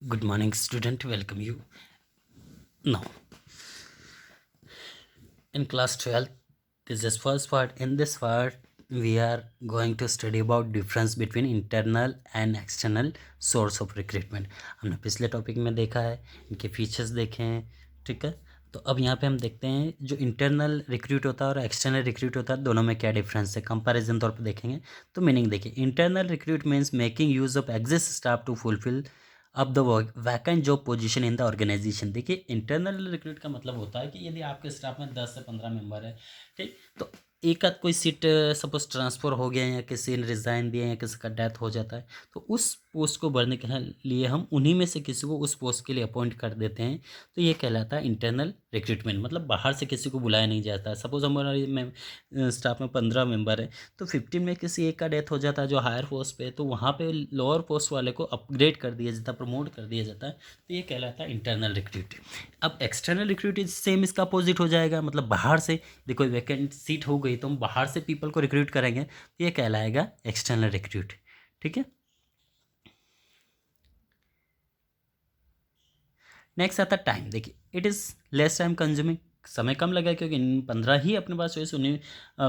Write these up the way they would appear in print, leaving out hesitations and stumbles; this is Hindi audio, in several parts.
Good morning, student. Welcome you. Now, in class 12th, this is first part. In this part, we are going to study about difference between internal and external source of recruitment. हमने पिछले टॉपिक में देखा है, इनके फीचर्स देखे हैं, ठीक है। तो अब यहाँ पे हम देखते हैं जो इंटरनल रिक्रूट होता है और एक्सटर्नल रिक्रूट होता है, दोनों में क्या डिफरेंस है, कंपैरिजन तौर पे देखेंगे। तो मीनिंग देखिए, internal recruit means making use of exist staff to fulfil up the vacant job position in the organisation. देखिए, इंटरनल रिक्रूट का मतलब होता है कि यदि आपके स्टाफ में 10 से 15 मेंबर है, ठीक, तो एक आध कोई सीट सपोज ट्रांसफ़र हो गया या किसी ने रिज़ाइन दिया या किसी का डेथ हो जाता है, तो उस पोस्ट को भरने के लिए हम उन्हीं में से किसी को उस पोस्ट के लिए अपॉइंट कर देते हैं। तो ये कहलाता है इंटरनल रिक्रूटमेंट, मतलब बाहर से किसी को बुलाया नहीं जाता है। सपोज हमारे में स्टाफ में 15 मेंबर है, तो 15 में किसी एक का डेथ हो जाता है जो हायर पोस्ट पे है, तो वहाँ पे लोअर पोस्ट वाले को अपग्रेड कर दिया जाता है, प्रमोट कर दिया जाता है। तो ये कहलाता है इंटरनल रिक्रूट। अब एक्सटर्नल रिक्रूट सेम इसका अपोजिट हो जाएगा, मतलब बाहर से देखो वैकेंट सीट हो गई तो हम बाहर से पीपल को रिक्रूट करेंगे, तो ये कहलाएगा एक्सटर्नल रिक्रूट, ठीक है। नेक्स्ट आता टाइम। देखिए, it is less time consuming, समय कम लगा क्योंकि इन 15 ही अपने पास चॉइस, उन्हें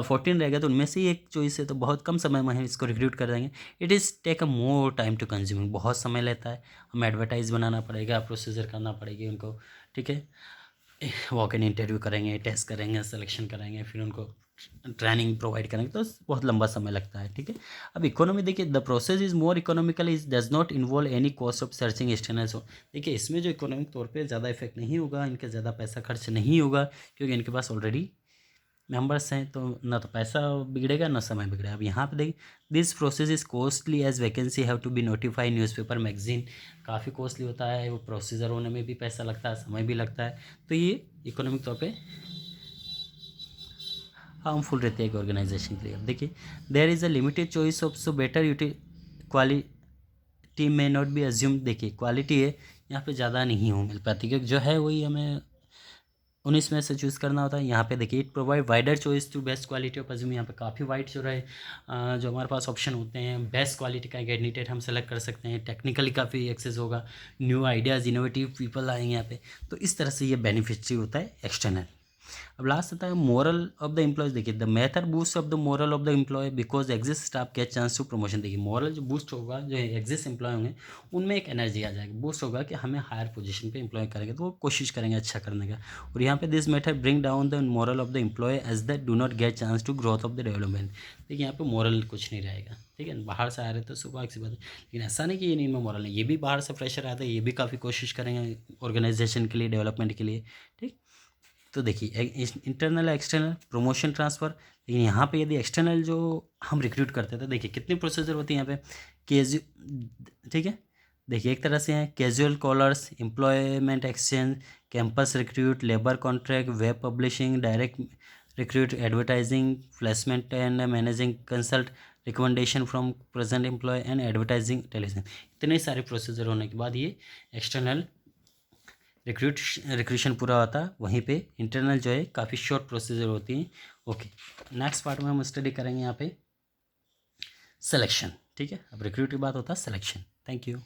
14 रहेगा तो उनमें से ही एक चॉइस है, तो बहुत कम समय में हम इसको रिक्रूट कर देंगे। It is take a more time to consuming, बहुत समय लेता है, हमें एडवर्टाइज बनाना पड़ेगा, प्रोसीजर करना पड़ेगी उनको, ठीक है। वॉक इन इंटरव्यू करेंगे, टेस्ट करेंगे, सिलेक्शन करेंगे, फिर उनको ट्रेनिंग प्रोवाइड करेंगे, तो बहुत लंबा समय लगता है, ठीक है। अब इकोनॉमी देखिए, the process is more economical, is does not involve any cost of searching external. So देखिए, इसमें जो इकोनॉमिक तौर पे ज़्यादा इफेक्ट नहीं होगा, इनके ज़्यादा पैसा खर्च नहीं होगा क्योंकि इनके पास ऑलरेडी मेंबर्स हैं, तो ना तो पैसा बिगड़ेगा ना समय बिगड़ेगा। अब यहाँ पे देखिए, this process is costly as vacancy have to be notify newspaper magazine, काफ़ी कॉस्टली होता है, वो प्रोसीजर होने में भी पैसा लगता है, समय भी लगता है, तो ये इकोनॉमिक तौर पे हार्मफुल रहती है एक ऑर्गेनाइजेशन के लिए। अब देखिए, there is a limited choice of so better quality may not be assume. देखिए, क्वालिटी है यहाँ पे ज़्यादा नहीं हो मिल पाती, क्योंकि जो है वही हमें 19 में से चूज़ करना होता है। यहाँ पे देखिए, it provide wider choice to best quality of assume, यहाँ पे काफ़ी वाइड जो रहे जो हमारे पास ऑप्शन होते हैं, बेस्ट क्वालिटी का कैंडिडेट हम सेलेक्ट कर सकते हैं, टेक्निकली काफ़ी एक्सेस होगा, न्यू आइडियाज़ इनोवेटिव पीपल आएंगे यहाँ पे, तो इस तरह से ये बेनिफिशियरी होता है एक्सटर्नल। अब लास्ट आता है मोरल ऑफ द एम्प्लॉयज। देखिए, the method boost of the moral of the employee because exist staff get chance to promotion. देखिए, मोरल जो बूस्ट होगा, जो एग्जिस्ट एम्प्लॉय होंगे उनमें एक एनर्जी आ जाएगी, बूस्ट होगा कि हमें हायर पोजीशन पे एम्प्लॉय करेंगे, तो वो कोशिश करेंगे अच्छा करने का। और यहाँ पे this method bring down the moral of the employ as the do not get chance to growth of the development. देखिए, यहाँ पे मोरल कुछ नहीं रहेगा, ठीक है। बाहर से आ रहे तो सुबह की बात है, लेकिन ऐसा नहीं कि ये नहीं में मोरल है, ये भी बाहर से फ्रेशर आते हैं, ये भी काफ़ी कोशिश करेंगे ऑर्गेनाइजेशन के लिए, डेवलपमेंट के लिए, ठीक। तो देखिए, इंटरनल एक्सटर्नल प्रमोशन ट्रांसफ़र। लेकिन यहाँ पे यदि एक्सटर्नल जो हम रिक्रूट करते हैं, तो देखिए कितनी प्रोसीजर होती है यहाँ पे। कैजु ठीक है, देखिए एक तरह से हैं casual callers, employment exchange, campus recruit, labour contract, web publishing, direct recruit, advertising, placement and managing consult, recommendation from present employ and advertising television. इतने सारे प्रोसीजर होने के बाद ये एक्सटर्नल रिक्रूशन पूरा होता है। वहीं पे इंटरनल जो है काफ़ी शॉर्ट प्रोसीजर होती हैं। ओके, नेक्स्ट पार्ट में हम स्टडी करेंगे यहाँ पे सिलेक्शन, ठीक है। अब रिक्रूट की बात होता है सिलेक्शन। Thank you.